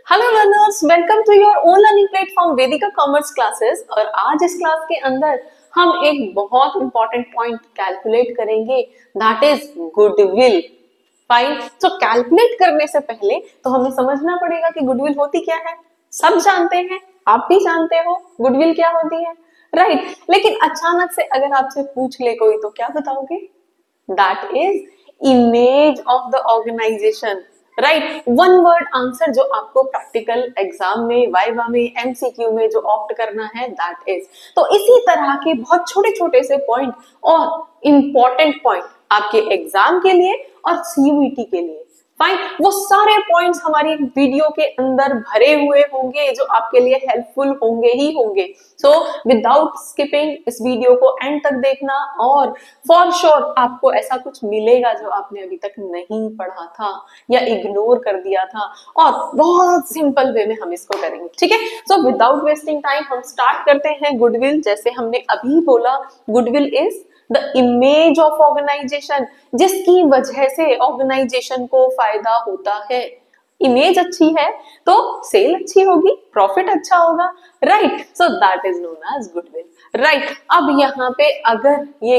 Hello learners, welcome to your own learning platform Vedika commerce classes. और आज इस class के अंदर हम एक बहुत इंपॉर्टेंट पॉइंट कैलकुलेट करेंगे, दैट इज गुडविल। फाइन। तो कैलकुलेट करने से पहले तो हमें समझना पड़ेगा कि गुडविल होती क्या है। सब जानते हैं, आप भी जानते हो गुडविल क्या होती है, राइट। लेकिन अचानक से अगर आपसे पूछ ले कोई तो क्या बताओगे? That is image of the organization, right. One word answer जो आपको प्रैक्टिकल एग्जाम में, वाइवा में, एमसीक्यू में जो ऑप्ट करना है, दैट इज। तो इसी तरह के बहुत छोटे छोटे से पॉइंट और इंपॉर्टेंट पॉइंट आपके एग्जाम के लिए और सीयूईटी के लिए, फाइन, वो सारे पॉइंट्स हमारी वीडियो के अंदर भरे हुए होंगे जो आपके लिए हेल्पफुल होंगे ही होंगे। सो विदाउट स्किपिंग इस वीडियो को एंड तक देखना, और फॉर श्योर आपको ऐसा कुछ मिलेगा जो आपने अभी तक नहीं पढ़ा था या इग्नोर कर दिया था, और बहुत सिंपल वे में हम इसको करेंगे, ठीक है। सो विदाउट वेस्टिंग टाइम हम स्टार्ट करते हैं। गुडविल, जैसे हमने अभी बोला, goodwill is the image of organization, जिसकी वजह से ऑर्गेनाइजेशन को फायदा होता है। इमेज अच्छी है तो सेल अच्छी होगी, प्रॉफिट अच्छा होगा, right. So that is known as goodwill, right. अब यहाँ पे अगर ये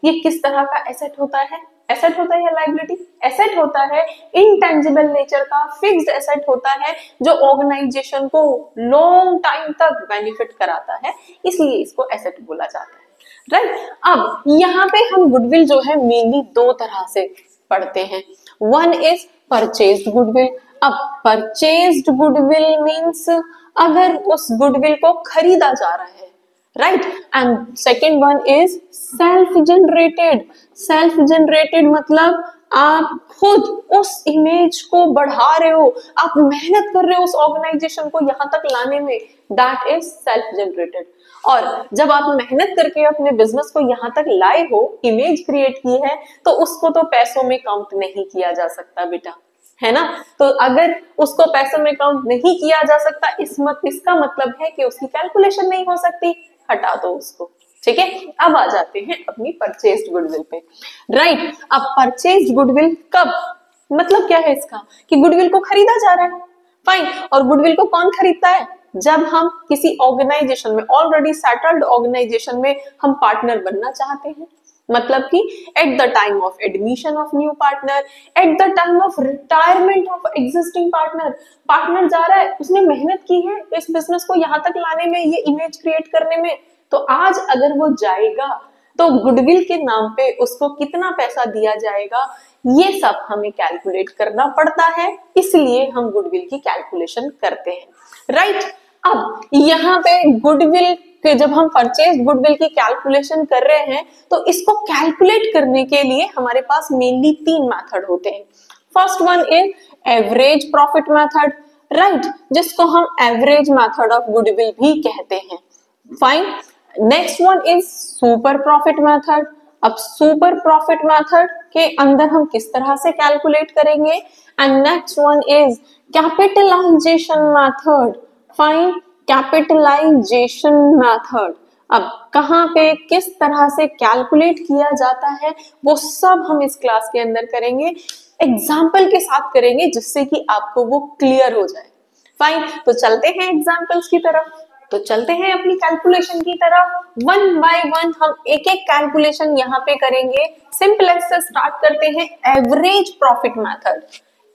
ये किस तरह का एसेट होता है? एसेट होता है या लायबिलिटी? एसेट होता है, इनटेंजिबल नेचर का फिक्स्ड एसेट होता है जो ऑर्गेनाइजेशन को लॉन्ग टाइम तक बेनिफिट कराता है, इसलिए इसको एसेट बोला जाता है, राइट। अब यहाँ पे हम गुडविल जो है मेनली दो तरह से पढ़ते हैं। One is purchased goodwill. अब परचेज्ड गुडविल मींस अगर उस गुडविल को खरीदा जा रहा है, right. And second one is self generated. Self generated मतलब आप खुद उस इमेज को बढ़ा रहे हो, आप मेहनत कर रहे हो उस ऑर्गेनाइजेशन को यहां तक लाने में, दैट इज सेल्फ जनरेटेड। और जब आप मेहनत करके अपने बिजनेस को यहां तक लाए हो, इमेज क्रिएट की है, तो उसको तो पैसों में काउंट नहीं किया जा सकता बेटा, है ना। तो अगर उसको पैसों में काउंट नहीं किया जा सकता, इसका मतलब है कि उसकी कैलकुलेशन नहीं हो सकती, हटा दो उसको, ठीक है। अब आ जाते हैं अपनी परचेज्ड गुडविल पे, राइट। अब परचेज्ड गुडविल कब, मतलब क्या है इसका, कि गुडविल को खरीदा जा रहा है, फाइन। और गुडविल को कौन खरीदता है? जब हम किसी ऑर्गेनाइजेशन में, ऑलरेडी सेटल्ड ऑर्गेनाइजेशन में हम पार्टनर बनना चाहते हैं, मतलब कि at the time of admission of new partner, at the time of retirement of existing partner. Partner जा रहा है, उसने मेहनत की है इस बिजनेस को यहां तक लाने में, ये इमेज क्रिएट करने में, तो आज अगर वो जाएगा तो गुडविल के नाम पे उसको कितना पैसा दिया जाएगा, ये सब हमें कैलकुलेट करना पड़ता है, इसलिए हम गुडविल की कैलकुलेशन करते हैं, राइट। अब यहाँ पे गुडविल के, जब हम परचेज गुडविल की कैलकुलेशन कर रहे हैं, तो इसको कैलकुलेट करने के लिए हमारे पास मेनली तीन मेथड होते हैं। First one is average profit method, right, जिसको हम एवरेज मेथड ऑफ गुडविल भी कहते हैं, fine. Next one is super profit method. अब सुपर प्रॉफिट मेथड के अंदर हम किस तरह से कैलकुलेट करेंगे? And next one is capitalization method, fine, capitalization method. अब कहां पे किस तरह से कैलकुलेट किया जाता है, वो सब हम इस क्लास के अंदर करेंगे, एग्जाम्पल के साथ करेंगे, जिससे कि आपको वो क्लियर हो जाए, फाइन। तो चलते हैं एग्जाम्पल्स की तरफ, तो चलते हैं अपनी कैलकुलेशन की तरफ। वन बाय वन हम एक एक कैलकुलेशन यहाँ पे करेंगे। सिंपलेस्ट से स्टार्ट करते हैं, average profit method.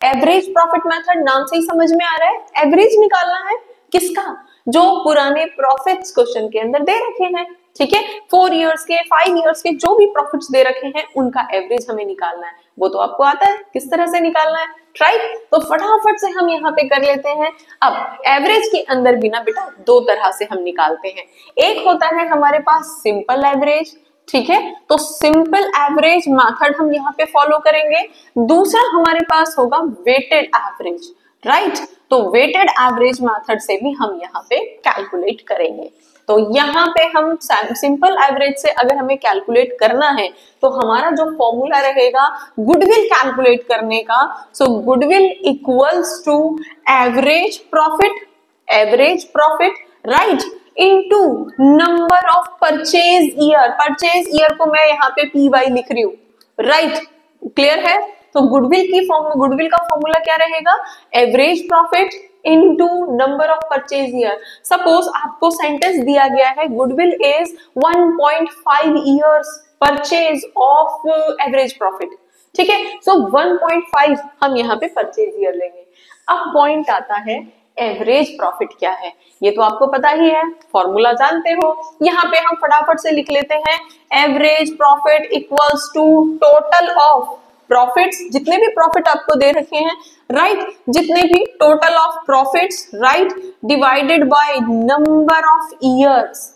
Average profit method नाम से ही समझ में आ रहा है, एवरेज निकालना है किसका? जो पुराने प्रॉफिट्स क्वेश्चन के अंदर दे रखे हैं, ठीक है। 4 इयर्स के, 5 इयर्स के जो भी प्रॉफिट्स दे रखे हैं, उनका एवरेज हमें निकालना है। वो तो आपको आता है किस तरह से निकालना है, राइट। तो फटाफट से हम यहाँ पे कर लेते हैं। अब एवरेज के अंदर भी ना बेटा दो तरह से हम निकालते हैं। एक होता है हमारे पास सिंपल एवरेज, ठीक है, तो सिंपल एवरेज मेथड हम यहाँ पे फॉलो करेंगे। दूसरा हमारे पास होगा वेटेड एवरेज, राइट। तो वेटेड एवरेज मेथड से भी हम यहाँ पे कैलकुलेट करेंगे। तो यहाँ पे हम सिंपल एवरेज से अगर हमें कैलकुलेट करना है, तो हमारा जो फॉर्मूला रहेगा गुडविल कैलकुलेट करने का, so goodwill equals to average profit, right, into number of purchase year. Purchase year को मैं यहाँ पे PY लिख रही हूँ, राइट, क्लियर है। तो गुडविल का फॉर्मूला क्या रहेगा, average profit into number of purchase year. Suppose आपको सेंटेंस दिया गया है goodwill is 1.5 years purchase of average profit, ठीक है। सो 1.5 हम यहाँ पे परचेज ईयर लेंगे। अब पॉइंट आता है एवरेज प्रॉफिट क्या है, ये तो आपको पता ही है, फॉर्मूला जानते हो। यहाँ पे हम फटाफट से लिख लेते हैं, average profit equals to total of profits, जितने भी प्रॉफिट आपको दे रखे हैं, राइट, जितने भी total of profits, right, divided by number of years,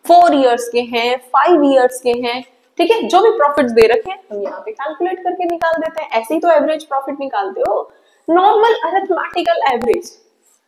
4 years के हैं, 5 इयर्स के हैं, ठीक है। जो भी प्रॉफिट्स दे रखे हैं हम यहाँ पे कैलकुलेट करके निकाल देते हैं। ऐसे ही तो एवरेज प्रॉफिट निकालते हो, नॉर्मल अरिथमेटिकल एवरेज,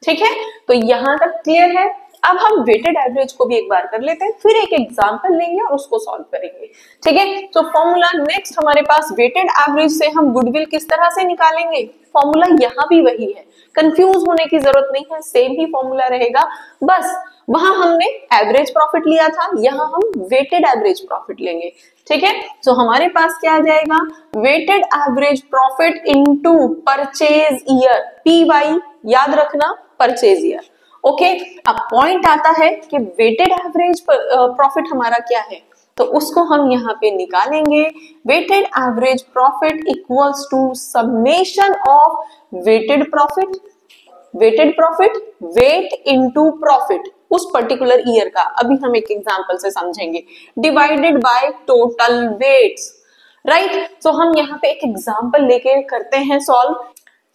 ठीक है। तो यहाँ तक क्लियर है। अब हम वेटेड एवरेज को भी एक बार कर लेते हैं, फिर एक एग्जांपल लेंगे और उसको सॉल्व करेंगे, ठीक है। तो फॉर्मूला नेक्स्ट हमारे पास वेटेड एवरेज से हम गुडविल किस तरह से निकालेंगे, फॉर्मूला यहाँ भी वही है, कंफ्यूज होने की जरूरत नहीं है, सेम ही फॉर्मूला रहेगा, बस वहां हमने एवरेज प्रॉफिट लिया था, यहाँ हम वेटेड एवरेज प्रॉफिट लेंगे, ठीक है। तो हमारे पास क्या आ जाएगा, weighted average profit into purchase year, P Y याद रखना, परचेज ईयर, ओके। अब पॉइंट आता है कि वेटेड एवरेज प्रॉफिट हमारा क्या है, तो उसको हम यहाँ पे निकालेंगे। Weighted average profit equals to summation of weighted profit, weight into profit उस पर्टिकुलर ईयर का, अभी हम एक एग्जांपल से समझेंगे, divided by total weights, right. तो हम यहाँ पे एक एग्जांपल लेके करते हैं सॉल्व।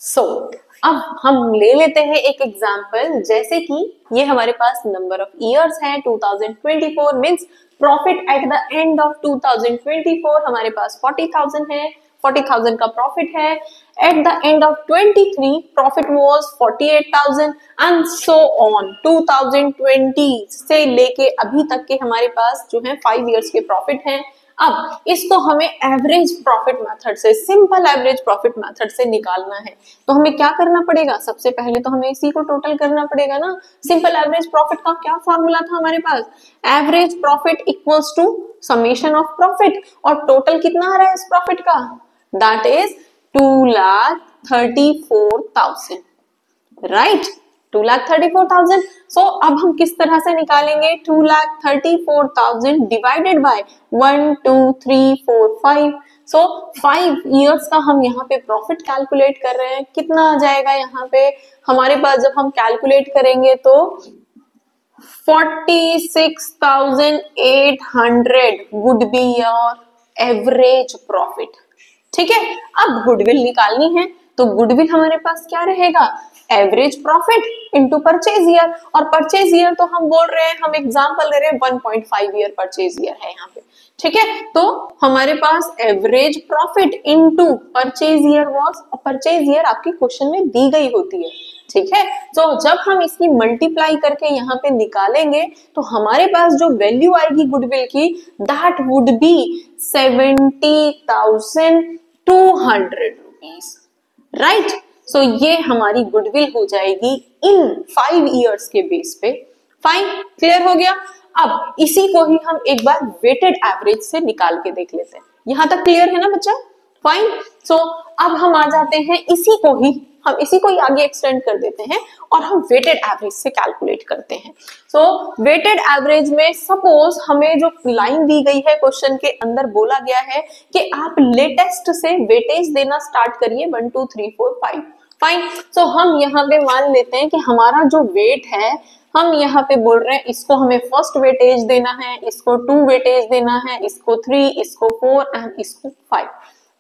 सो अब हम ले लेते हैं एक एग्जांपल, जैसे कि ये हमारे पास नंबर ऑफ इयर्स है 2024, means profit at the end of 2024 हमारे पास 40,000 है, 40,000 का प्रॉफिट है। At the end of 23 profit was 48,000 and so on. 2020 से लेके अभी तक के हमारे पास जो है 5 इयर्स के प्रॉफिट हैं। अब इसको हमें एवरेज प्रॉफिट मेथड से, सिंपल एवरेज प्रॉफिट मेथड से निकालना है, तो हमें क्या करना पड़ेगा, सबसे पहले तो हमें इसी को टोटल करना पड़ेगा ना। सिंपल एवरेज प्रॉफिट का क्या फॉर्मूला था हमारे पास, average profit equals to summation of profit, और टोटल कितना आ रहा है इस प्रॉफिट का, दैट इज 2,34,000, राइट, 2,34,000। सो अब हम किस तरह से निकालेंगे, 2,34,000 डिवाइडेड बाय 1 2 3 4 5। सो 5 इयर्स का हम यहाँ पे प्रॉफिट कैलकुलेट कर रहे हैं, कितना आ जाएगा यहाँ पे हमारे पास, जब हम कैलकुलेट करेंगे तो 46,800 would be your average profit, ठीक है। अब गुडविल निकालनी है, तो गुडविल हमारे पास क्या रहेगा, average profit into purchase year, और परचेज ईयर तो हम बोल रहे हैं, हम एग्जांपल ले रहे हैं 1.5 ईयर परचेज ईयर है यहाँ पे, ठीक है। तो हमारे पास average profit into purchase year was, purchase year आपकी क्वेश्चन में दी गई होती है, ठीक है। तो जब हम इसकी मल्टीप्लाई करके यहाँ पे निकालेंगे तो हमारे पास जो वैल्यू आएगी गुडविल की, that would be 70,200 rupees, right. So ये हमारी गुडविल हो जाएगी इन 5 इयर्स के बेस पे। फाइन, क्लियर हो गया। अब इसी को ही हम एक बार वेटेड एवरेज से निकाल के देख लेते हैं, यहां तक क्लियर है ना बच्चा, फाइन। सो अब हम आ जाते हैं इसी को ही आगे एक्सटेंड कर देते हैं और हम वेटेड एवरेज से कैलकुलेट करते हैं। सो वेटेड एवरेज में सपोज हमें जो लाइन दी गई है क्वेश्चन के अंदर, बोला गया है कि आप लेटेस्ट से वेटेज देना स्टार्ट करिए 1 2 3 4 5। फाइन, सो हम यहाँ पे मान लेते हैं कि हमारा जो वेट है, हम यहाँ पे बोल रहे हैं इसको हमें फर्स्ट वेटेज देना है, इसको 2 वेटेज देना है, इसको 3, इसको 4 एंड इसको 5।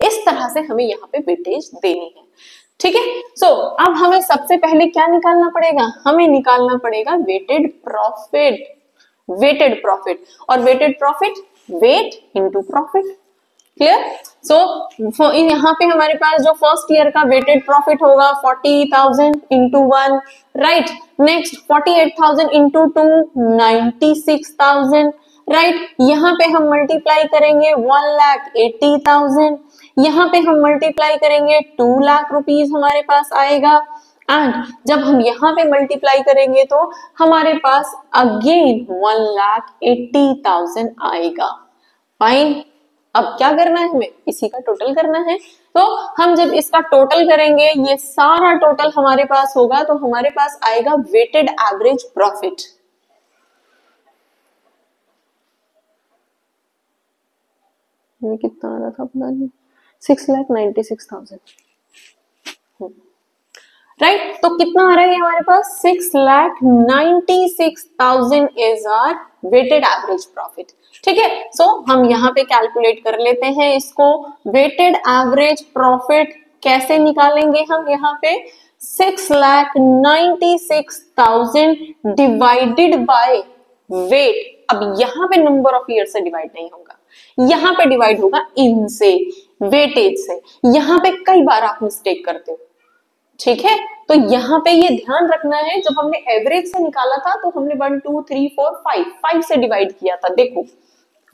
इस तरह से हमें यहाँ पे वेटेज देनी है, ठीक है। सो अब हमें सबसे पहले क्या निकालना पड़ेगा, हमें निकालना पड़ेगा वेटेड प्रॉफिट, और weighted profit weight into profit, clear. So यहाँ पे हमारे पास जो फर्स्ट ईयर का वेटेड प्रॉफिट होगा 40,000 into 1, right. Next 48,000 into 2, 96,000, right. यहाँ पे हम मल्टीप्लाई करेंगे 1,80,000, यहाँ पे हम मल्टीप्लाई करेंगे 2 लाख रुपीज हमारे पास आएगा, एंड जब हम यहाँ पे मल्टीप्लाई करेंगे तो हमारे पास अगेन 1,80,000 आएगा। फाइन, अब क्या करना है, हमें इसी का टोटल करना है, तो हम जब इसका टोटल करेंगे, ये सारा टोटल हमारे पास होगा, तो हमारे पास आएगा वेटेड एवरेज प्रॉफिट। ये कितना आ रहा था अपना, 6,96,000, राइट। तो कितना आ रहा है हमारे पास, 6,96,000 is our weighted average profit. ठीक है, सो हम यहाँ पे कैलकुलेट कर लेते हैं इसको। वेटेड एवरेज प्रॉफिट कैसे निकालेंगे हम, यहाँ पे 6,96,000 डिवाइडेड बाय वेट। अब यहाँ पे नंबर ऑफ ईयर से डिवाइड नहीं होगा, यहाँ पे डिवाइड होगा इनसे, वेटेज से। यहाँ पे कई बार आप मिस्टेक करते हो, ठीक है, तो यहाँ पे ये ध्यान रखना है, जब हमने एवरेज से निकाला था तो हमने 1 2 3 4 5 से डिवाइड किया था, देखो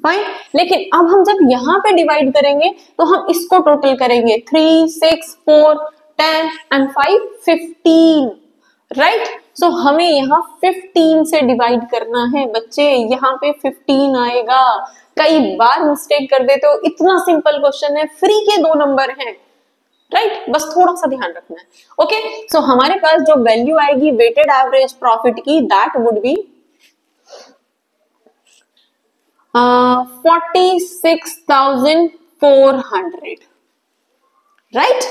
फाइन। लेकिन अब हम जब यहाँ पे डिवाइड करेंगे तो हम इसको टोटल करेंगे, 3 6 4 10 एंड 5 15, राइट। सो हमें यहाँ 15 से डिवाइड करना है बच्चे, यहाँ पे 15 आएगा। कई बार मिस्टेक कर देते हो, इतना सिंपल क्वेश्चन है, फ्री के 2 नंबर हैं, राइट, बस थोड़ा सा ध्यान रखना है। ओके, सो हमारे पास जो वैल्यू आएगी वेटेड एवरेज प्रॉफिट की, that would B 46,400, right.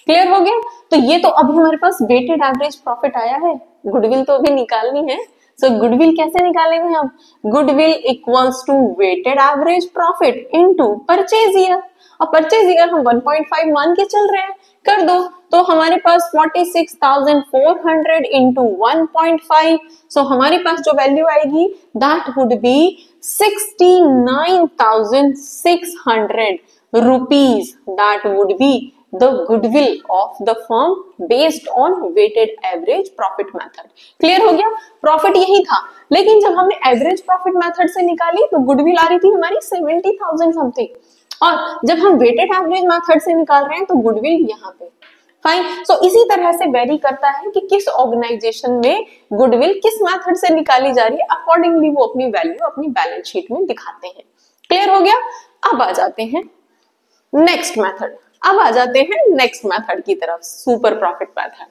Clear हो गया। तो ये तो अभी हमारे पास वेटेड एवरेज प्रॉफिट आया है, गुडविल तो अभी निकालनी है। सो गुडविल कैसे निकालेंगे हम, goodwill equals to weighted average profit into purchase year. और परचेज ईयर हम 1.5 मान के चल रहे हैं, कर दो, तो हमारे पास 46,400 इंटू 1.5, सो हमारे पास जो वैल्यू आएगी that would be 69,600 rupees. That would be the goodwill of the firm based on weighted average profit method. Clear हो गया, प्रॉफिट यही था, लेकिन जब हमने एवरेज प्रॉफिट मेथड से निकाली तो गुडविल आ रही थी हमारी 70,000 समथिंग, और जब हम वेटेड एवरेज मेथड से निकाल रहे हैं तो गुडविल यहाँ पे, फाइन। सो इसी तरह से वेरी करता है कि किस ऑर्गेनाइजेशन में गुडविल किस मेथड से निकाली जा रही है, अकॉर्डिंगली वो अपनी वैल्यू अपनी बैलेंस शीट में दिखाते हैं। क्लियर हो गया। अब आ जाते हैं नेक्स्ट मेथड, अब आ जाते हैं नेक्स्ट मेथड की तरफ, सुपर प्रॉफिट मेथड।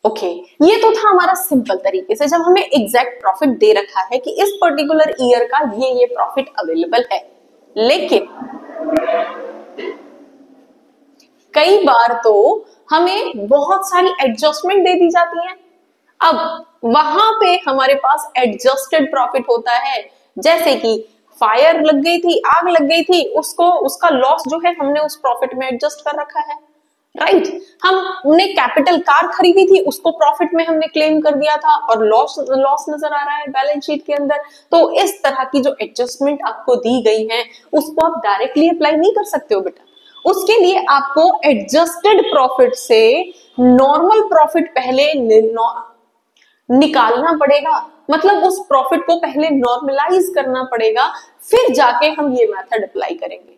ओके, ये तो था हमारा सिंपल तरीके से, जब हमें एग्जैक्ट प्रॉफिट दे रखा है कि इस पर्टिकुलर ईयर का ये प्रॉफिट अवेलेबल है। लेकिन कई बार तो हमें बहुत सारी एडजस्टमेंट दे दी जाती है, अब वहां पे हमारे पास एडजस्टेड प्रॉफिट होता है। जैसे कि फायर लग गई थी, आग लग गई थी, उसको उसका लॉस जो है हमने उस प्रॉफिट में एडजस्ट कर रखा है, राइट। हमने कैपिटल कार खरीदी थी, उसको प्रॉफिट में हमने क्लेम कर दिया था और लॉस नजर आ रहा है बैलेंस शीट के अंदर। तो इस तरह की जो एडजस्टमेंट आपको दी गई है उसको आप डायरेक्टली अप्लाई नहीं कर सकते हो बेटा, उसके लिए आपको एडजस्टेड प्रॉफिट से नॉर्मल प्रॉफिट पहले निकालना पड़ेगा, मतलब उस प्रॉफिट को पहले नॉर्मलाइज करना पड़ेगा, फिर जाके हम ये मेथड अप्लाई करेंगे।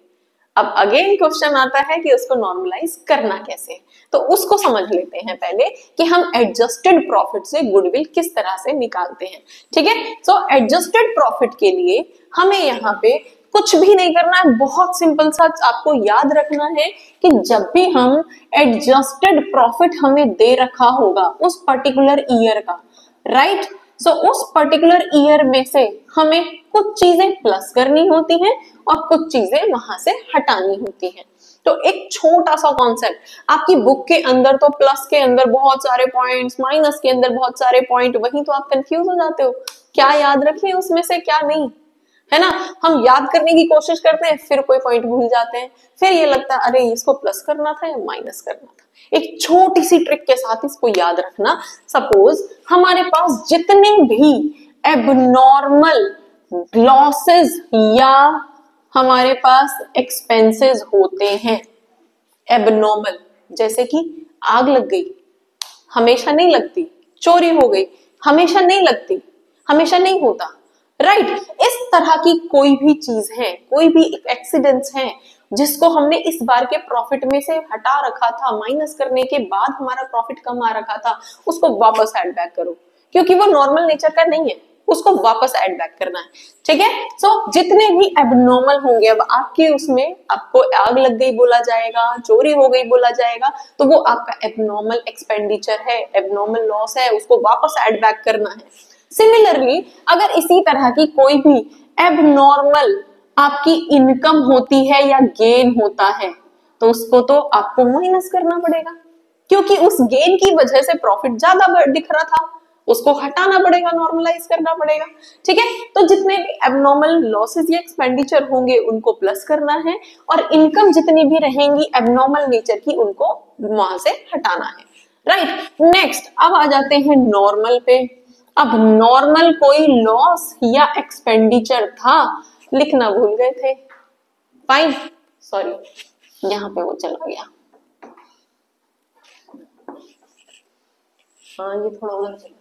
अब अगेन क्वेश्चन आता है कि उसको नॉर्मलाइज करना कैसे, तो उसको समझ लेते हैं पहले कि हम एडजस्टेड प्रॉफिट से गुडविल किस तरह से निकालते हैं। ठीक है, सो एडजस्टेड प्रॉफिट के लिए हमें यहाँ पे कुछ भी नहीं करना है, बहुत सिंपल सा आपको याद रखना है कि जब भी हम एडजस्टेड प्रॉफिट हमें दे रखा होगा उस पर्टिकुलर ईयर का, राइट, सो उस पर्टिकुलर ईयर में से हमें कुछ चीजें प्लस करनी होती हैं और कुछ चीजें वहां से हटानी होती हैं। तो एक छोटा सा कॉन्सेप्ट, आपकी बुक के अंदर तो प्लस के अंदर बहुत सारे पॉइंट्स, माइनस के अंदर बहुत सारे पॉइंट, वहीं तो आप कंफ्यूज हो जाते हो, क्या याद रखें उसमें से क्या नहीं, है ना। हम याद करने की कोशिश करते हैं, फिर कोई पॉइंट भूल जाते हैं, फिर ये लगता है अरे इसको प्लस करना था या माइनस करना था। एक छोटी सी ट्रिक के साथ इसको याद रखना, सपोज हमारे पास जितने भी एबनॉर्मल लॉसेस या हमारे पास एक्सपेंसेस होते हैं एबनॉर्मल, जैसे कि आग लग गई, हमेशा नहीं लगती, चोरी हो गई, हमेशा नहीं लगती, हमेशा नहीं होता, राइट। इस तरह की कोई भी चीज है, कोई भी एक्सीडेंट्स है जिसको हमने इस बार के प्रॉफिट में से हटा रखा था, माइनस करने के बाद हमारा प्रॉफिट कम आ रखा था, उसको वापस ऐड बैक करो, क्योंकि वो नॉर्मल नेचर का नहीं है, उसको वापस ऐड बैक करना है, ठीक है। सो जितने भी एबनॉर्मल होंगे, अब आपके उसमें आपको आग लग गई बोला जाएगा, चोरी हो गई बोला जाएगा, तो वो आपका एबनॉर्मल एक्सपेंडिचर है, एबनॉर्मल लॉस है, उसको वापस ऐड बैक करना है। सिमिलरली अगर इसी तरह की कोई भी एबनॉर्मल आपकी इनकम होती है या गेन होता है, तो उसको तो आपको माइनस करना पड़ेगा, क्योंकि उस गेन की वजह से प्रॉफिट ज्यादा दिख रहा था, उसको हटाना पड़ेगा, नॉर्मलाइज करना पड़ेगा, ठीक है। तो जितने भी एबनॉर्मल लॉसेस या एक्सपेंडिचर होंगे उनको प्लस करना है, और इनकम जितनी भी रहेंगी एबनॉर्मल नेचर की उनको वहां से हटाना है, राइट। नेक्स्ट अब आ जाते हैं नॉर्मल पे। अब नॉर्मल कोई लॉस या एक्सपेंडिचर था, लिखना भूल गए थे, फाइन, सॉरी यहां पे वो चला गया, हाँ ये थोड़ा उधर चला।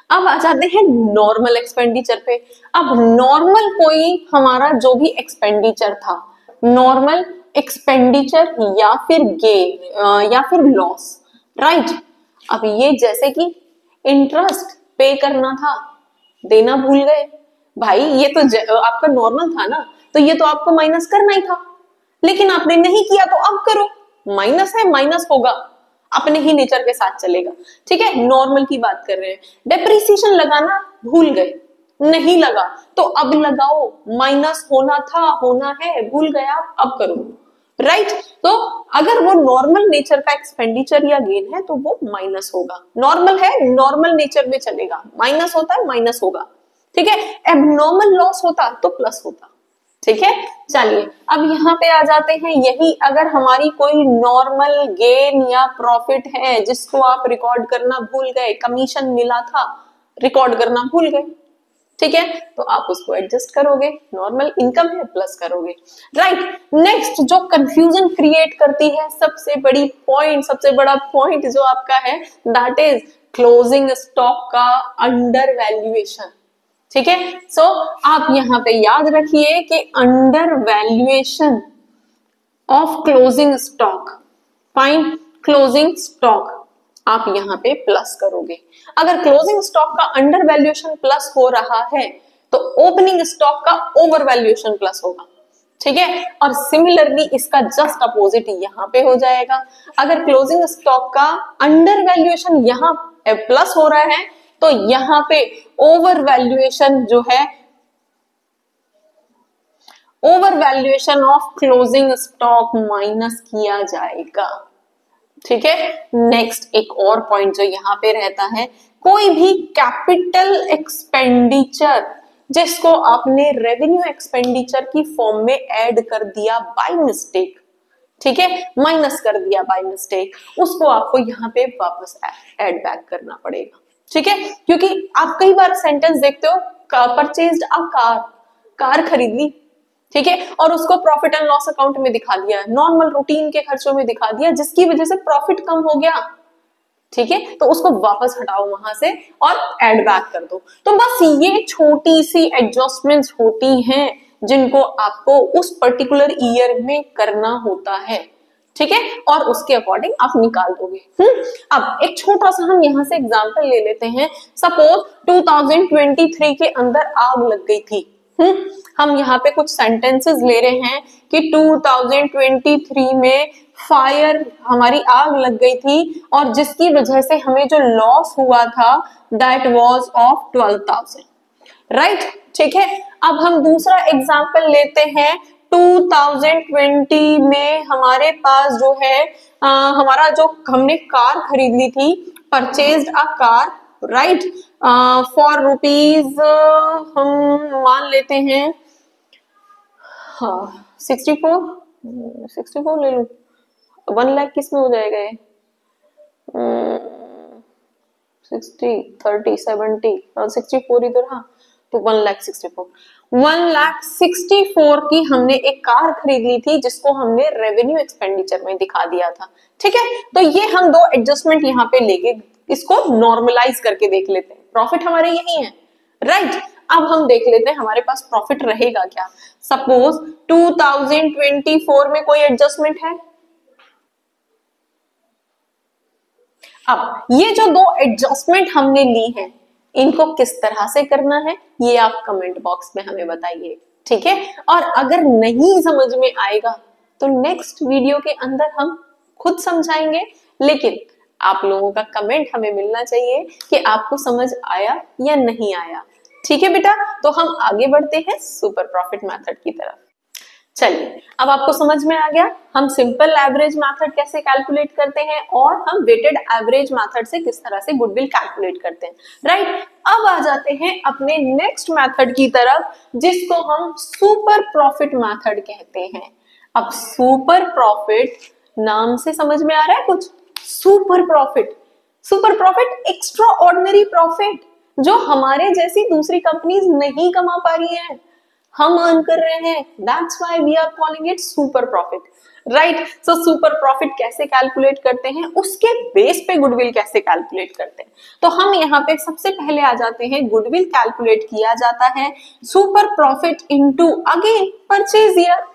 अब आ जाते हैं नॉर्मल एक्सपेंडिचर पे। अब नॉर्मल कोई हमारा जो भी एक्सपेंडिचर था, नॉर्मल एक्सपेंडिचर या फिर गेन या फिर लॉस, राइट। अब ये जैसे कि इंटरेस्ट पे करना था, देना भूल गए भाई, ये तो आपका नॉर्मल था ना, तो ये तो आपको माइनस करना ही था, लेकिन आपने नहीं किया, तो अब करो, माइनस है माइनस होगा, अपने ही नेचर के साथ चलेगा, ठीक है। नॉर्मल की बात कर रहे हैं। डेप्रिसिएशन लगाना भूल गए, नहीं लगा, तो अब लगाओ, माइनस होना था, होना है, भूल गया, अब करो, राइट। तो अगर वो नॉर्मल नेचर का एक्सपेंडिचर या गेन है तो वो माइनस होगा, नॉर्मल है नॉर्मल नेचर में चलेगा, माइनस होता है माइनस होगा, ठीक है। एबनॉर्मल लॉस होता तो प्लस होता, ठीक है। चलिए अब यहाँ पे आ जाते हैं, यही अगर हमारी कोई नॉर्मल गेन या प्रॉफिट है जिसको आप रिकॉर्ड करना भूल गए, कमीशन मिला था रिकॉर्ड करना भूल गए, ठीक है, तो आप उसको एडजस्ट करोगे, नॉर्मल इनकम है प्लस करोगे, राइट। नेक्स्ट जो कंफ्यूजन क्रिएट करती है, सबसे बड़ा पॉइंट जो आपका है, दैट इज क्लोजिंग स्टॉक का अंडर वैल्यूएशन, ठीक है। सो आप यहां पे याद रखिए कि under valuation of closing stock, fine, closing stock आप यहां पे प्लस करोगे। अगर क्लोजिंग स्टॉक का अंडर वैल्यूएशन प्लस हो रहा है तो ओपनिंग स्टॉक का ओवर वैल्यूएशन प्लस होगा, ठीक है। और सिमिलरली इसका जस्ट अपोजिट यहां पे हो जाएगा। अगर क्लोजिंग स्टॉक का अंडर वैल्यूएशन यहां प्लस हो रहा है तो यहां पे ओवर वैल्यूएशन जो है, over valuation of closing stock minus किया जाएगा, ठीक है। नेक्स्ट एक और पॉइंट जो यहां पे रहता है, कोई भी कैपिटल एक्सपेंडिचर जिसको आपने रेवेन्यू एक्सपेंडिचर की फॉर्म में ऐड कर दिया बाय मिस्टेक, ठीक है, माइनस कर दिया बाय मिस्टेक, उसको आपको यहाँ पे वापस ऐड बैक करना पड़ेगा, ठीक है। क्योंकि आप कई बार सेंटेंस देखते हो, परचेज्ड अ कार खरीद ली, ठीक है, और उसको प्रॉफिट एंड लॉस अकाउंट में दिखा दिया, नॉर्मल रूटीन के खर्चों में दिखा दिया, जिसकी वजह से प्रॉफिट कम हो गया, ठीक है, तो उसको वापस हटाओ वहां से और ऐड बैक कर दो। तो बस ये छोटी सी एडजस्टमेंट्स होती हैं जिनको आपको उस पर्टिकुलर ईयर में करना होता है, ठीक है, और उसके अकॉर्डिंग आप निकाल दोगे। अब एक छोटा सा हम यहां से एग्जांपल ले लेते हैं। सपोज 2023 के अंदर आग लग गई थी। हम यहाँ पे कुछ सेंटेंसेस ले रहे हैं कि 2023 में फायर, हमारी आग लग गई थी और जिसकी वजह से हमें जो लॉस हुआ था दैट वाज ऑफ 12,000, राइट, ठीक है। अब हम दूसरा एग्जांपल लेते हैं। 2020 में हमारे पास जो है हमारा जो हमने कार खरीद ली थी, purchased a car, right, for rupees हम मान लेते हैं, हाँ 64 ले लो, 1 लाख किस में हो जाएगा ये, 60 30 70 और 64 इधर, हाँ तो 1,64,1,64 की हमने एक कार खरीद ली थी जिसको हमने रेवेन्यू एक्सपेंडिचर में दिखा दिया था, ठीक है। तो ये हम दो एडजस्टमेंट यहाँ पे लेके इसको नॉर्मलाइज करके देख लेते हैं, प्रॉफिट हमारे यही है, राइट। अब हम देख लेते हैं हमारे पास प्रॉफिट रहेगा क्या। सपोज 2024 में कोई एडजस्टमेंट है। अब ये जो दो एडजस्टमेंट हमने ली है, इनको किस तरह से करना है ये आप कमेंट बॉक्स में हमें बताइए, ठीक है। और अगर नहीं समझ में आएगा तो नेक्स्ट वीडियो के अंदर हम खुद समझाएंगे, लेकिन आप लोगों का कमेंट हमें मिलना चाहिए कि आपको समझ आया या नहीं आया, ठीक है बेटा। तो हम आगे बढ़ते हैं सुपर प्रॉफिट मेथड की तरफ। चलिए, अब आपको समझ में आ गया हम सिंपल एवरेज मेथड कैसे कैलकुलेट करते हैं और हम वेटेड एवरेज मेथड से किस तरह से गुडविल कैलकुलेट करते हैं, राइट। अब आ जाते हैं अपने नेक्स्ट मेथड की तरफ, जिसको हम सुपर प्रॉफिट मेथड कहते हैं। अब सुपर प्रॉफिट नाम से समझ में आ रहा है कुछ? Super profit, super profit extra ordinary profit जो हमारे जैसी दूसरी कंपनीज नहीं कमा पा रही हैं, हम अर्न कर रहे हैं, that's why we are calling it super profit, right. So super profit कैसे कैलकुलेट करते हैं, उसके बेस पे गुडविल कैसे कैलकुलेट करते हैं, तो हम यहाँ पे सबसे पहले आ जाते हैं, गुडविल कैलकुलेट किया जाता है super profit into again purchase year.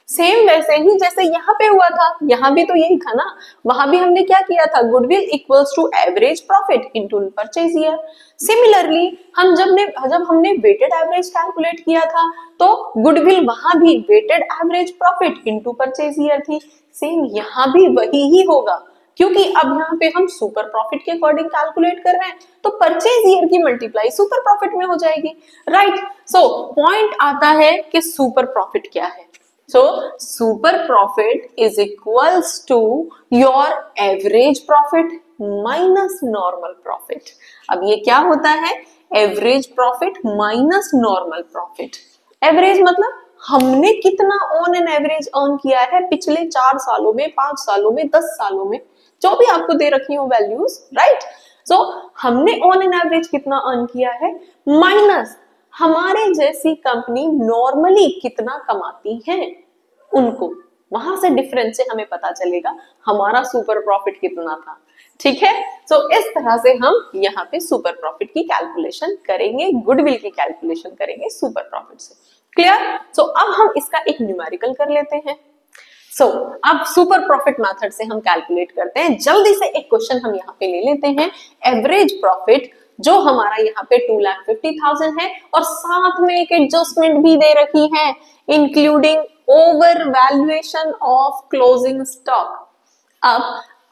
Same वैसे ही जैसे यहाँ पे हुआ था, यहाँ भी तो यही था ना, वहां भी हमने क्या किया था, goodwill equals to average profit into purchase year. Similarly जब हमने वेटेड एवरेज कैलकुलेट किया था तो गुडविल वहां भी weighted average profit into purchase year थी। सेम यहाँ भी वही ही होगा, क्योंकि अब यहाँ पे हम सुपर प्रॉफिट के अकॉर्डिंग कैलकुलेट कर रहे हैं, तो परचेज ईयर की मल्टीप्लाई सुपर प्रॉफिट में हो जाएगी, राइट। सो पॉइंट आता है कि सुपर प्रॉफिट क्या है। So super profit is equals to your average profit minus normal profit. अब ये क्या होता है, average profit minus normal profit. Average मतलब हमने कितना ऑन एन एवरेज अर्न किया है पिछले 4 सालों में, 5 सालों में, 10 सालों में, जो भी आपको दे रखी हो वैल्यूज, राइट। सो हमने ऑन एन एवरेज कितना अर्न किया है, माइनस हमारे जैसी कंपनी नॉर्मली कितना कमाती है उनको, वहां से डिफरेंस से हमें पता चलेगा हमारा सुपर प्रॉफिट कितना था, ठीक है। सो इस तरह से हम यहाँ पे सुपर प्रॉफिट की कैलकुलेशन करेंगे, गुडविल की कैलकुलेशन करेंगे सुपर प्रॉफिट से, क्लियर। सो अब हम इसका एक न्यूमेरिकल कर लेते हैं। सो अब सुपर प्रॉफिट मेथड से हम कैलकुलेट करते हैं, जल्दी से एक क्वेश्चन हम यहाँ पे ले लेते हैं। एवरेज प्रॉफिट जो हमारा यहाँ पे 2,50,000 है और साथ में एक एडजस्टमेंट भी दे रखी है, including over valuation of closing stock. अब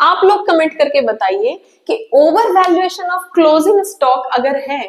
आप लोग कमेंट करके बताइए कि over valuation of closing stock अगर है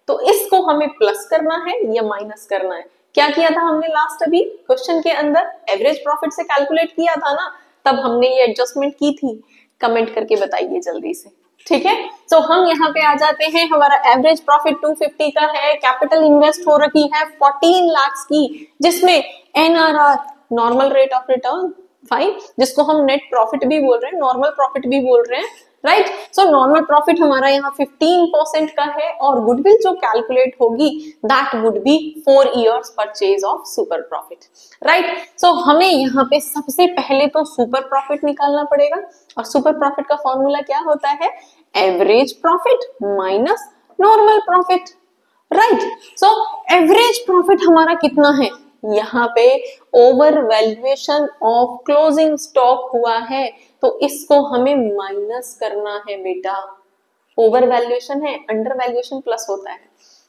तो इसको हमें प्लस करना है या माइनस करना है। क्या किया था हमने लास्ट अभी क्वेश्चन के अंदर, एवरेज प्रॉफिट से कैलकुलेट किया था ना, तब हमने ये एडजस्टमेंट की थी। कमेंट करके बताइए जल्दी से, ठीक है। तो हम यहाँ पे आ जाते हैं, हमारा एवरेज प्रॉफिट 250 का है, कैपिटल इन्वेस्ट हो रखी है 14 लाख की, जिसमें NRR normal rate of return 5, जिसको हम नेट प्रॉफिट भी बोल रहे हैं, नॉर्मल प्रॉफिट भी बोल रहे हैं, राइट। सो नॉर्मल प्रॉफिट हमारा यहाँ 15% का है और गुडविल जो कैलकुलेट होगी that would be 4 years purchase of super profit, right. So हमें यहाँ पे सबसे पहले तो सुपर प्रॉफिट निकालना पड़ेगा और सुपर प्रॉफिट का फॉर्मूला क्या होता है, average profit minus normal profit, right. So average profit हमारा कितना है, यहाँ पे over valuation of closing stock हुआ है तो इसको हमें माइनस करना है बेटा। ओवर वैल्यूएशन है, अंडर वैल्यूएशन प्लस होता है,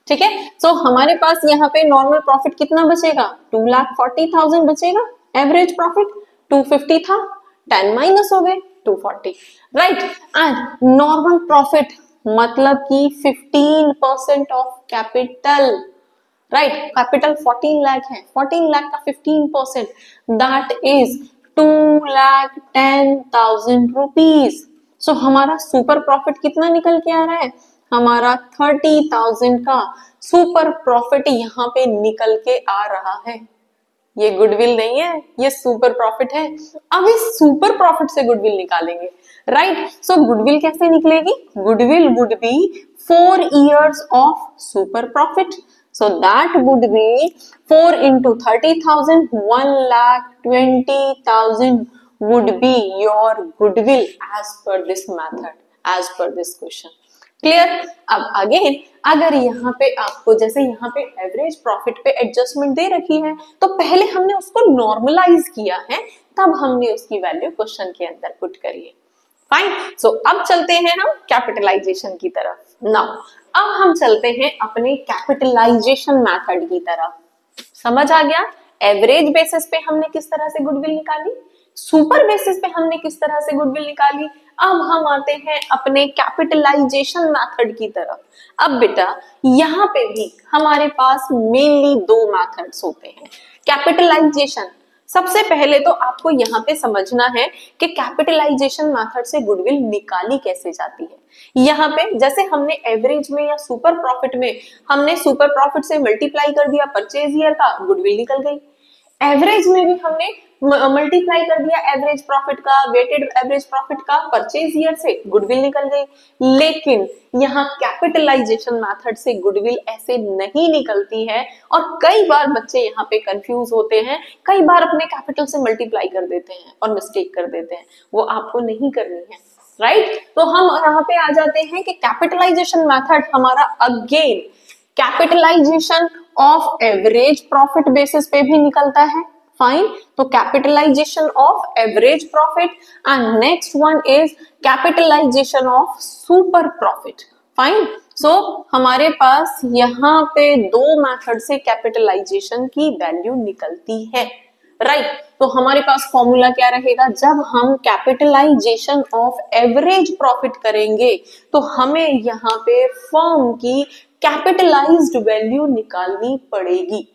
ठीक है। सो हमारे पास यहाँ पे नॉर्मल प्रॉफिट कितना बचेगा, 2,40,000 बचेगा। एवरेज प्रॉफिट 250 था, 10 माइनस हो गए 240, राइट। एंड नॉर्मल प्रॉफिट मतलब कि 15% of capital, right. Capital 14 lakh है, 14 लाख का 15% दैट इज 2,10,000 रुपीज। सो हमारा सुपर प्रॉफिट कितना निकल के आ रहा है, हमारा 30,000 का सुपर प्रॉफिट यहाँ पे निकल के आ रहा है। ये गुडविल नहीं है, ये सुपर प्रॉफिट है। अब इस सुपर प्रॉफिट से गुडविल निकालेंगे, राइट। सो गुडविल कैसे निकलेगी, goodwill would be 4 years of super profit. So that would be 4 into 30,000, 1,20,000 would be your goodwill as per this method, as per this question. Clear? अब again अगर यहाँ पे आपको जैसे यहाँ पे एवरेज प्रॉफिट पे एडजस्टमेंट दे रखी है तो पहले हमने उसको नॉर्मलाइज किया है, तब हमने उसकी वैल्यू क्वेश्चन के अंदर पुट करी है, फाइन। सो अब चलते हैं हम कैपिटलाइजेशन की तरफ। नाउ अब हम चलते हैं अपने कैपिटलाइजेशन मेथड की तरफ। समझ आ गया? एवरेज बेसिस पे हमने किस तरह से गुडविल निकाली, सुपर बेसिस पे हमने किस तरह से गुडविल निकाली। अब हम आते हैं अपने कैपिटलाइजेशन मेथड की तरफ। अब बेटा यहाँ पे भी हमारे पास मेनली दो मेथड्स होते हैं कैपिटलाइजेशन। सबसे पहले तो आपको यहाँ पे समझना है कि कैपिटलाइजेशन मेथड से गुडविल निकाली कैसे जाती है। यहाँ पे जैसे हमने एवरेज में या सुपर प्रॉफिट में हमने सुपर प्रॉफिट से मल्टीप्लाई कर दिया परचेज ईयर का, गुडविल निकल गई। एवरेज में भी हमने मल्टीप्लाई कर दिया एवरेज प्रॉफिट का, वेटेड एवरेज प्रॉफिट का परचेज ईयर से, गुडविल निकल गई। लेकिन यहाँ कैपिटलाइजेशन मेथड से गुडविल ऐसे नहीं निकलती है और कई बार बच्चे यहाँ पे कंफ्यूज होते हैं, कई बार अपने कैपिटल से मल्टीप्लाई कर देते हैं और मिस्टेक कर देते हैं। वो आपको नहीं करनी है, राइट? तो हम यहाँ पे आ जाते हैं कि कैपिटलाइजेशन मेथड हमारा again capitalisation of average profit basis पे भी निकलता है। फाइन, तो capitalisation of average profit and next one is capitalisation of super profit. Fine, so हमारे पास यहाँ पे दो मेथड से कैपिटलाइजेशन की वैल्यू निकलती है, राइट? तो हमारे पास फॉर्मूला क्या रहेगा, जब हम कैपिटलाइजेशन ऑफ एवरेज प्रॉफिट करेंगे तो हमें यहाँ पे फर्म की कैपिटलाइज्ड वैल्यू निकालनी पड़ेगी।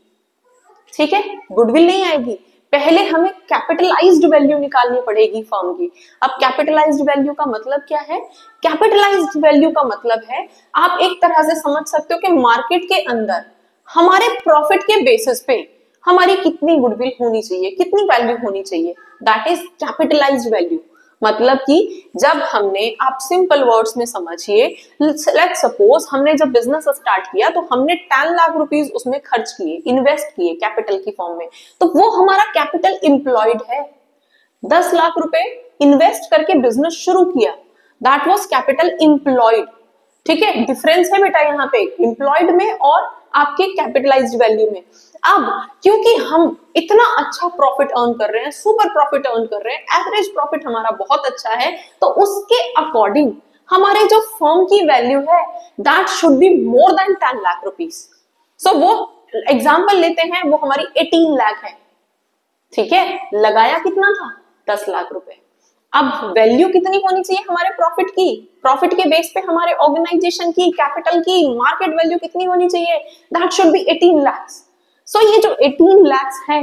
ठीक है, गुडविल नहीं आएगी, पहले हमें कैपिटलाइज्ड वैल्यू निकालनी पड़ेगी फर्म की। अब कैपिटलाइज्ड वैल्यू का मतलब क्या है? कैपिटलाइज्ड वैल्यू का मतलब है, आप एक तरह से समझ सकते हो कि मार्केट के अंदर हमारे प्रॉफिट के बेसिस पे हमारी कितनी गुडविल होनी चाहिए, कितनी वैल्यू होनी चाहिए, दैट इज कैपिटलाइज्ड वैल्यू। मतलब कि जब हमने, आप सिंपल वर्ड्स में समझिए, लेट्स सपोज हमने जब बिजनेस स्टार्ट किया तो हमने 10 लाख रुपीस उसमें खर्च किए, इन्वेस्ट किए कैपिटल की फॉर्म में, तो वो हमारा कैपिटल एम्प्लॉयड है। 10 लाख रुपए इन्वेस्ट करके बिजनेस शुरू किया, दैट वाज कैपिटल एम्प्लॉयड। ठीक है, डिफरेंस है बेटा यहाँ पे एम्प्लॉयड में और आपके कैपिटलाइज्ड वैल्यू में। अब क्योंकि हम इतना अच्छा प्रॉफिट अर्न कर रहे हैं, सुपर प्रॉफिट अर्न कर रहे हैं, एवरेज प्रॉफिट हमारा बहुत अच्छा है, तो उसके अकॉर्डिंग हमारे जो फर्म की वैल्यू है that should be more than 10 lakh rupees. So वो एग्जांपल लेते हैं, वो हमारी 18 लाख है। ठीक है, लगाया कितना था? 10 लाख रुपए। अब वैल्यू कितनी होनी चाहिए हमारे प्रॉफिट की? प्रॉफिट के बेस पे हमारे ऑर्गेनाइजेशन की, कैपिटल की, मार्केट वैल्यू कितनी होनी चाहिए? That should be 18 lakh. So ये जो 18 लाख है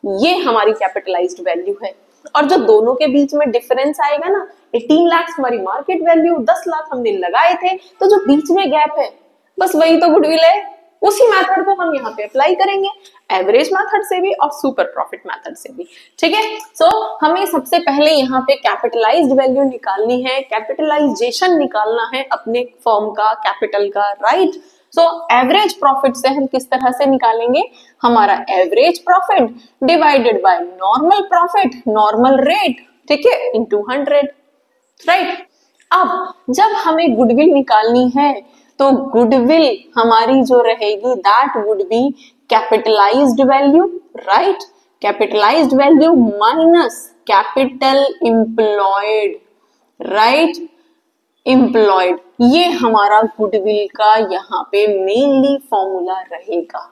ये हमारी कैपिटलाइज्ड वैल्यू है, और जो दोनों के बीच में डिफरेंस आएगा ना, 18 लाख हमारी मार्केट वैल्यू, 10 लाख हमने लगाए थे, तो जो बीच में गैप है बस वही तो गुडविल है। उसी मेथड को हम यहाँ पे अप्लाई करेंगे, एवरेज मेथड से भी और सुपर प्रॉफिट मेथड से भी। ठीक है, सो हमें सबसे पहले यहाँ पे कैपिटलाइज्ड वैल्यू निकालनी है, कैपिटलाइजेशन निकालना है अपने फर्म का, कैपिटल का, राइट? सो एवरेज प्रॉफिट से हम किस तरह से निकालेंगे? हमारा average profit divided by normal profit, normal rate, ठीक है, इनटू 100, राइट? अब जब हमें गुडविल निकालनी है तो गुडविल हमारी जो रहेगी that would B capitalised value, right? Capitalised value minus capital employed, right? Employed, ये हमारा गुडविल का यहाँ पे मेनली फॉर्मूला रहेगा।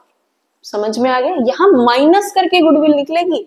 समझ में आ गया? यहाँ माइनस करके गुडविल निकलेगी।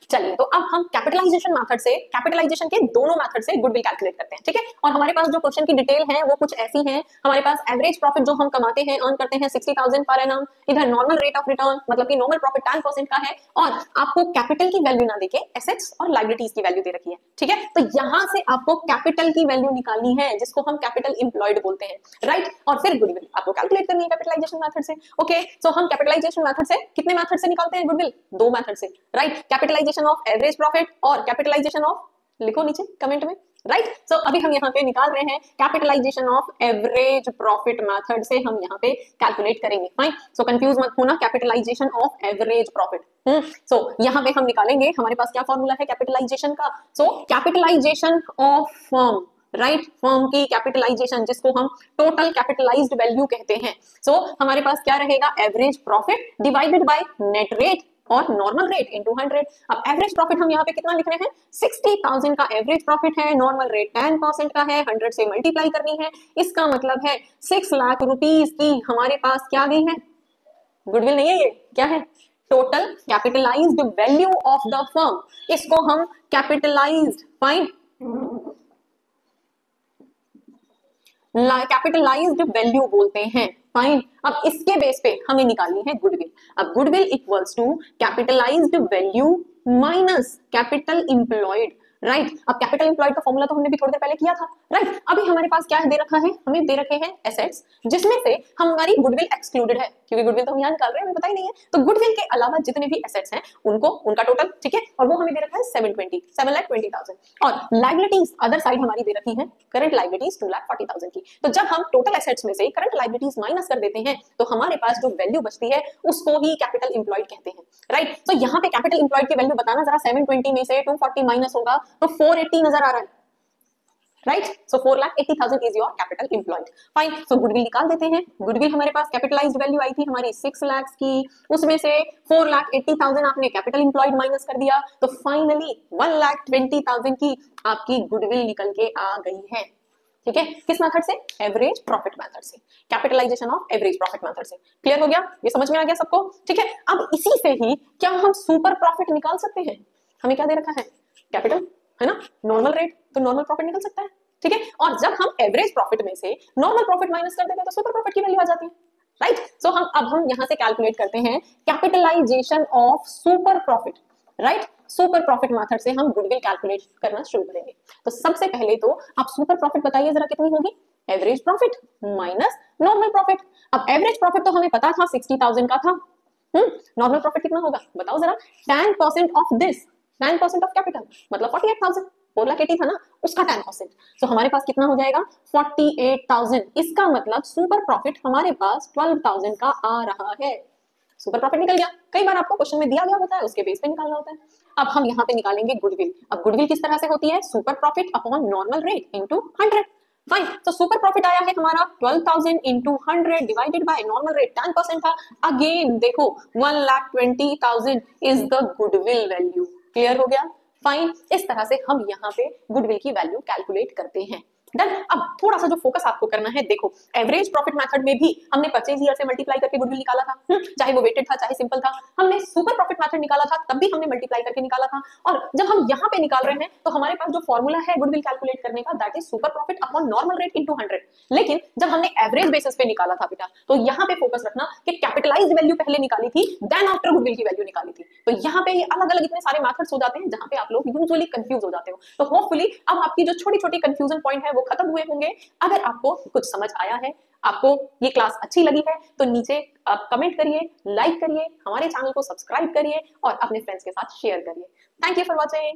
चलिए, तो अब हम कैपिटलाइजेशन मेथड से, कैपिटलाइजेशन के दोनों मेथड से गुडविल कैलकुलेट करते हैं। ठीक है, और हमारे पास जो क्वेश्चन की डिटेल है वो कुछ ऐसी है। हमारे पास एवरेज प्रॉफिट जो हम कमाते हैं, अर्न करते हैं 60,000 पर एनम, इधर नॉर्मल रेट ऑफ रिटर्न मतलब कि नॉर्मल प्रॉफिट 10% का है, और आपको कैपिटल की वैल्यू ना देके एसेट्स और लायबिलिटीज की वैल्यू दे रखी है। ठीक है, तो यहाँ से आपको कैपिटल की वैल्यू निकालनी है जिसको हम कैपिटल एम्प्लॉयड बोलते हैं, राइट? और फिर गुडविल आपको कैलकुलेट करनी है कैपिटलाइजेशन मेथड से। ओके, सो हम कैपिटलाइजेशन मेथड से कितने मेथड से निकालते हैं गुडविल? दो मेथड से, right? Capitalization of average profit और कैपिटलाइजेशन ऑफ, लिखो नीचे कमेंट में, राइट? सो अभी हम यहाँ पे निकाल रहे हैं capitalisation of average profit method से हम यहाँ पे कैलकुलेट करेंगे। फाइन, सो कंफ्यूज मत होना, कैपिटलाइजेशन ऑफ एवरेज प्रॉफिट। सो यहाँ पे हम निकालेंगे, हमारे पास क्या फॉर्मूला है कैपिटलाइजेशन का? So capitalisation of firm, right? Firm की कैपिटलाइजेशन जिसको हम टोटल कैपिटलाइज्ड वैल्यू कहते हैं। सो हमारे पास क्या रहेगा? Average profit divided by net rate और नॉर्मल रेट इंटू 100। अब एवरेज प्रॉफिट हम यहाँ पे कितना लिख रहे हैं, 60,000 का एवरेज प्रॉफिट है, नॉर्मल रेट 10% का है, 100 से मल्टीप्लाई करनी है। इसका मतलब है 6 लाख रुपीस की हमारे पास क्या गई है, गुडविल नहीं है, ये क्या है, total capitalised value of the firm. इसको हम कैपिटलाइज्ड, फाइन, कैपिटलाइज्ड वैल्यू बोलते हैं, फाइन। अब इसके बेस पे हमें निकालनी है गुडविल। अब goodwill equals to capitalised value minus capital employed, right. अब कैपिटल इंप्लॉयड का फॉर्मूला तो हमने भी थोड़ी देर पहले किया था, राइट। अभी हमारे पास क्या दे रखा है, हमें दे रखे हैं एसेट्स जिसमें से हमारी गुडविल एक्सक्लूडेड है, क्योंकि गुडविल तो हम यहाँ निकाल रहे हैं, हमें पता ही नहीं है। तो गुडविल के अलावा जितने भी एसेट्स हैं उनको, उनका टोटल, ठीक है, और वो हमें दे रखा है 7,20,000। और लाइबिलिटीज अदर साइड हमारी दे रखी है करंट लाइबिलिटीज 2,40,000 की। तो जब हम टोटल एसेट्स में से करंट लाइबिलिटीज माइनस कर देते हैं तो हमारे पास जो वैल्यू बचती है उसको ही कैपिटल इंप्लॉयड कहते हैं, राइट। तो यहाँ पे कैपिटल इंप्लॉयड की वैल्यू बताना जरा, 720 में से 240 माइनस होगा तो 480 नजर आ रहा है, right. So 4,80,000 is your capital employed, fine. So goodwill निकाल देते हैं। गुडविल हमारे पास कैपिटलाइज्ड वैल्यू आई थी हमारी 6 लाख की, उसमें से 4,80,000 आपने कैपिटल इंप्लॉयड माइनस कर दिया, तो फाइनली 1,20,000 की आपकी गुडविल निकल के आ गई है, ठीक है। किस मेथड से, एवरेज प्रॉफिट मेथड से, capitalisation of average profit method से। क्लियर हो गया, ये समझ में आ गया सबको, ठीक है। अब इसी से ही क्या हम सुपर प्रॉफिट निकाल सकते हैं, हमें क्या दे रखा है, कैपिटल, है ना, नॉर्मल रेट, तो नॉर्मल प्रॉफिट निकल सकता है, ठीक है। और जब हम एवरेज प्रॉफिट में से नॉर्मल प्रॉफिट माइनस कर देते हैं तो सुपर प्रॉफिट की वैल्यू आ जाती है, राइट। सो हम यहां से कैलकुलेट करते हैं capitalisation of super profit, right. Super profit method से हम गुडविल कैलकुलेट करना शुरू करेंगे। तो सबसे पहले तो आप सुपर प्रॉफिट बताइए जरा कितनी होगी, average profit minus normal profit. अब एवरेज प्रॉफिट तो हमें पता था 60,000 का था, नॉर्मल प्रॉफिट कितना होगा बताओ जरा, 10% ऑफ दिस, 10% ऑफ कैपिटल मतलब 48,000, 4,80,000 था ना, उसका 10%। तो हमारे पास कितना हो जाएगा 48,000। इसका मतलब सुपर प्रॉफिट हमारे पास 12,000 का आ रहा है, सुपर प्रॉफिट निकल गया। कई बार आपको क्वेश्चन में दिया गया होता है, उसके बेस पे निकालना होता है। अब हम यहाँ पे निकालेंगे गुडविल। अब गुडविल किस तरह से होती है, super profit upon normal rate into 100, fine. तो सुपर प्रॉफिट आया है हमारा 12,000 into 100 divided by normal rate 10% था। अगेन देखो 1,20,000 is the goodwill value, clear हो गया, फाइन। इस तरह से हम यहाँ पे गुडविल की वैल्यू कैलकुलेट करते हैं। डन। अब थोड़ा सा जो फोकस आपको करना है, देखो एवरेज प्रॉफिट मेथड में भी हमने परचेज ईयर से मल्टीप्लाई करके गुडविल निकाला था, चाहे वो वेटेड था चाहे सिंपल था। हमने सुपर प्रॉफिट मेथड निकाला था तब भी हमने मल्टीप्लाई करके निकाला था। और जब हम यहाँ पे निकाल रहे हैं तो हमारे पास जो फॉर्मूला है गुडविल कैलकुलेट करने का, that is super profit upon normal rate into 100। लेकिन जब हमने एवरेज बेसिस पे निकाला था बेटा, तो यहाँ पे फोकस रखना कि कैपिटलाइज्ड वैल्यू पहले निकाली थी, देन आफ्टर गुडविल की वैल्यू निकाली थी। तो यहाँ पे अलग अलग इतने सारे मेथड्स हो जाते हैं जहाँ पे आप लोग यूजुअली कंफ्यूज हो जाते हो। तो होपफुली अब आपकी जो छोटी छोटी कंफ्यूजन पॉइंट है वो खत्म हुए होंगे। अगर आपको कुछ समझ आया है, आपको ये क्लास अच्छी लगी है, तो नीचे आप कमेंट करिए, लाइक करिए, हमारे चैनल को सब्सक्राइब करिए और अपने फ्रेंड्स के साथ शेयर करिए। Thank you for watching.